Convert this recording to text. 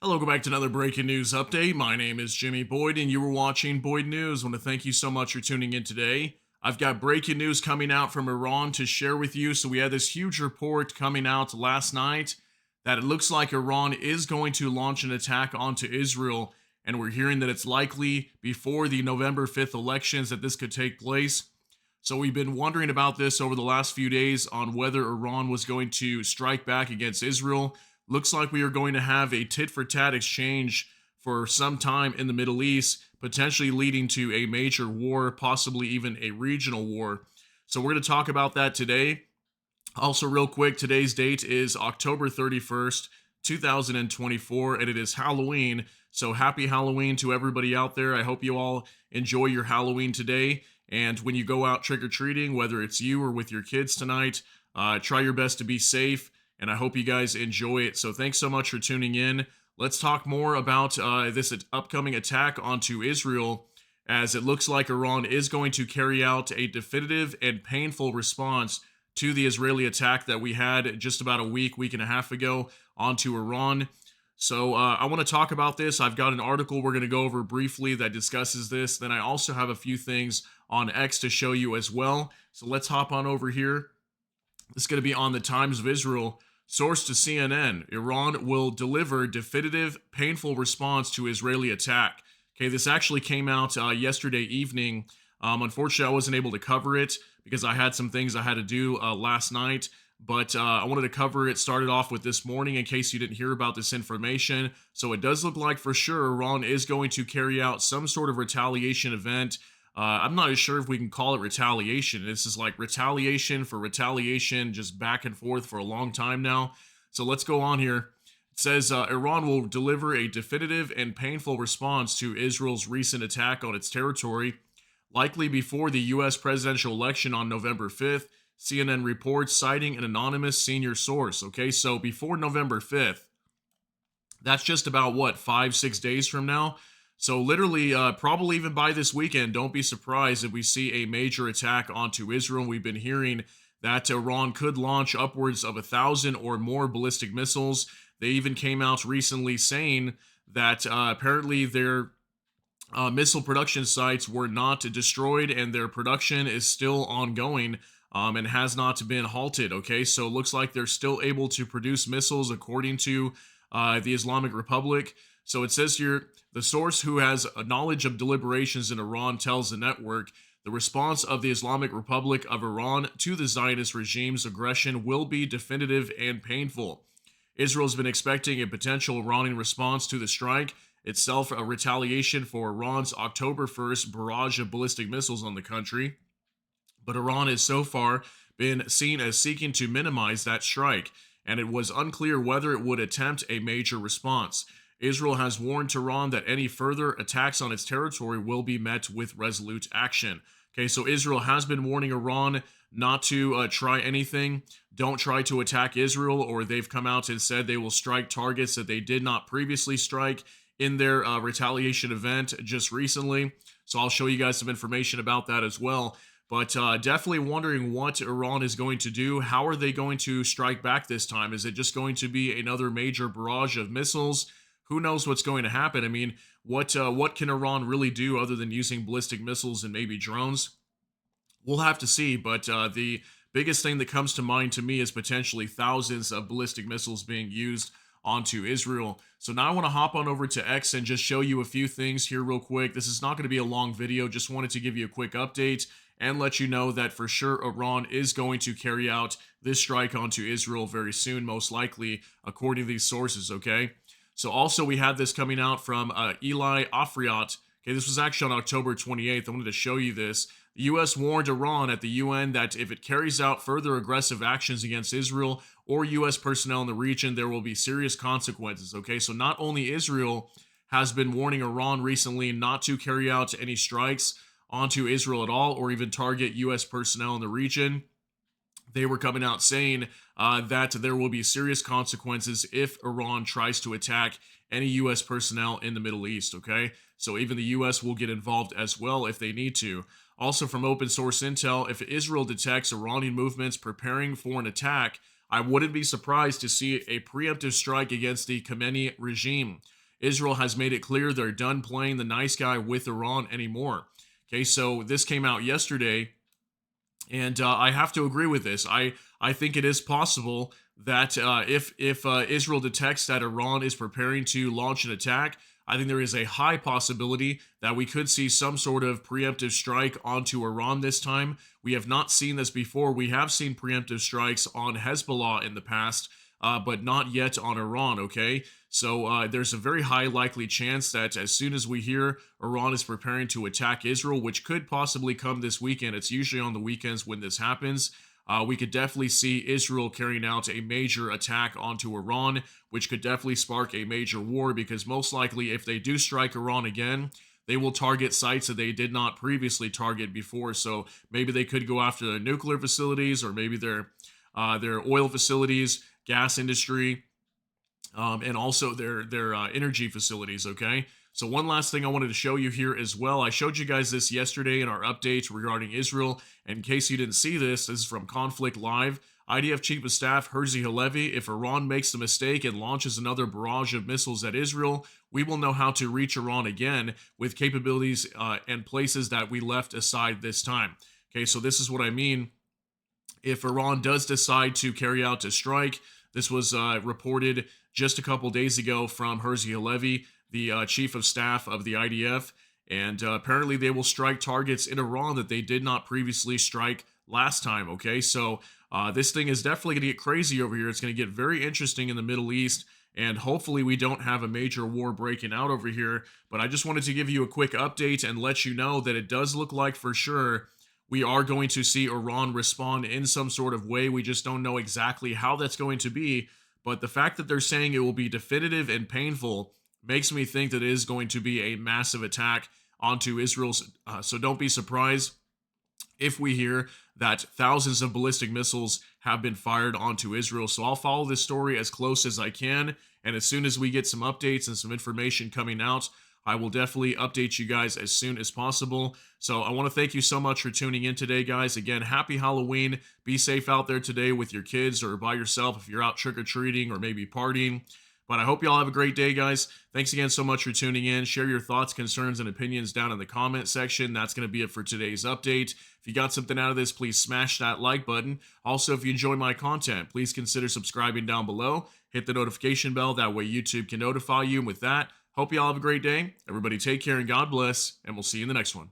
Hello, go back to another breaking news update. My name is Jimmy Boyd, and you were watching Boyd News. I want to thank you so much for tuning in today. I've got breaking news coming out from Iran to share with you. So, we had this huge report coming out last night that it looks like Iran is going to launch an attack onto Israel. And we're hearing that it's likely before the November 5th elections that this could take place. So, we've been wondering about this over the last few days on whether Iran was going to strike back against Israel. Looks like we are going to have a tit for tat exchange for some time in the Middle East, potentially leading to a major war, possibly even a regional war. So, we're going to talk about that today. Also, real quick, today's date is October 31st, 2024, and it is Halloween. So, happy Halloween to everybody out there. I hope you all enjoy your Halloween today. And when you go out trick or treating, whether it's you or with your kids tonight, try your best to be safe. And I hope you guys enjoy it. So, thanks so much for tuning in. Let's talk more about this upcoming attack onto Israel, as it looks like Iran is going to carry out a definitive and painful response to the Israeli attack that we had just about a week and a half ago onto Iran. So I want to talk about this. I've got an article we're going to go over briefly that discusses this. Then I also have a few things on X to show you as well. So let's hop on over here. This is going to be on the Times of Israel. Source to CNN: Iran will deliver definitive, painful response to Israeli attack. Okay, this actually came out yesterday evening. Unfortunately, I wasn't able to cover it because I had some things I had to do last night. But I wanted to cover it. Started off with this morning in case you didn't hear about this information. So it does look like for sure Iran is going to carry out some sort of retaliation event. I'm not as sure if we can call it retaliation. This is like retaliation for retaliation, just back and forth for a long time now. So let's go on here. It says Iran will deliver a definitive and painful response to Israel's recent attack on its territory, likely before the U.S. presidential election on November 5th. CNN reports, citing an anonymous senior source. Okay, so before November 5th, that's just about what, 5-6 days from now. So literally, probably even by this weekend, don't be surprised if we see a major attack onto Israel. We've been hearing that Iran could launch upwards of 1,000 or more ballistic missiles. They even came out recently saying that apparently their missile production sites were not destroyed and their production is still ongoing. And has not been halted. Okay, so it looks like they're still able to produce missiles according to the Islamic Republic. So it says here, the source who has a knowledge of deliberations in Iran tells the network the response of the Islamic Republic of Iran to the Zionist regime's aggression will be definitive and painful. Israel's been expecting a potential Iranian response to the strike, itself a retaliation for Iran's October 1st barrage of ballistic missiles on the country. But Iran has so far been seen as seeking to minimize that strike, and it was unclear whether it would attempt a major response. Israel has warned Tehran that any further attacks on its territory will be met with resolute action. Okay, so Israel has been warning Iran not to try anything. Don't try to attack Israel, or they've come out and said they will strike targets that they did not previously strike in their retaliation event just recently. So I'll show you guys some information about that as well. But definitely wondering what Iran is going to do. How are they going to strike back this time? Is it just going to be another major barrage of missiles? Who knows what's going to happen? I mean, what can Iran really do other than using ballistic missiles and maybe drones? We'll have to see. But the biggest thing that comes to mind to me is potentially thousands of ballistic missiles being used onto Israel. So now I want to hop on over to X and just show you a few things here real quick. This is not going to be a long video. Just wanted to give you a quick update and let you know that for sure Iran is going to carry out this strike onto Israel very soon, most likely, according to these sources, okay? So also we had this coming out from Eli Afriat. Okay, this was actually on October 28th. I wanted to show you this. The U.S. warned Iran at the UN that if it carries out further aggressive actions against Israel or U.S. personnel in the region, there will be serious consequences, okay? So not only Israel has been warning Iran recently not to carry out any strikes onto Israel at all, or even target U.S. personnel in the region. They were coming out saying that there will be serious consequences if Iran tries to attack any U.S. personnel in the Middle East, okay? So even the U.S. will get involved as well if they need to. Also from open source intel, if Israel detects Iranian movements preparing for an attack I wouldn't be surprised to see a preemptive strike against the Khamenei regime. Israel has made it clear they're done playing the nice guy with Iran anymore. Okay, so this came out yesterday, and I have to agree with this. I think it is possible that if Israel detects that Iran is preparing to launch an attack, I think there is a high possibility that we could see some sort of preemptive strike onto Iran this time. We have not seen this before. We have seen preemptive strikes on Hezbollah in the past, but not yet on Iran, okay? So there's a very high likely chance that as soon as we hear Iran is preparing to attack Israel, which could possibly come this weekend, it's usually on the weekends when this happens. We could definitely see Israel carrying out a major attack onto Iran, which could definitely spark a major war because most likely if they do strike Iran again, they will target sites that they did not previously target before. So maybe they could go after their nuclear facilities or maybe their oil facilities, gas industry, and also their energy facilities. Okay. So one last thing I wanted to show you here as well. I showed you guys this yesterday in our updates regarding Israel. And in case you didn't see this, this is from Conflict Live. IDF Chief of Staff Herzi Halevi: if Iran makes the mistake and launches another barrage of missiles at Israel, we will know how to reach Iran again with capabilities and places that we left aside this time. Okay, so this is what I mean. If Iran does decide to carry out a strike, this was reported just a couple days ago from Herzi Halevi, the chief of staff of the IDF, and apparently they will strike targets in Iran that they did not previously strike last time. Okay, so this thing is definitely going to get crazy over here. It's going to get very interesting in the Middle East, and hopefully we don't have a major war breaking out over here. But I just wanted to give you a quick update and let you know that it does look like for sure we are going to see Iran respond in some sort of way. We just don't know exactly how that's going to be. But the fact that they're saying it will be definitive and painful makes me think that it is going to be a massive attack onto Israel. So don't be surprised if we hear that thousands of ballistic missiles have been fired onto Israel. So I'll follow this story as close as I can. And as soon as we get some updates and some information coming out, I will definitely update you guys as soon as possible. So I want to thank you so much for tuning in today, guys. Again, happy Halloween. Be safe out there today with your kids or by yourself if you're out trick-or-treating or maybe partying. But I hope you all have a great day, guys. Thanks again so much for tuning in. Share your thoughts, concerns, and opinions down in the comment section. That's going to be it for today's update. If you got something out of this, please smash that like button. Also, if you enjoy my content, please consider subscribing down below. Hit the notification bell. That way YouTube can notify you. And with that, hope you all have a great day. Everybody take care and God bless, and we'll see you in the next one.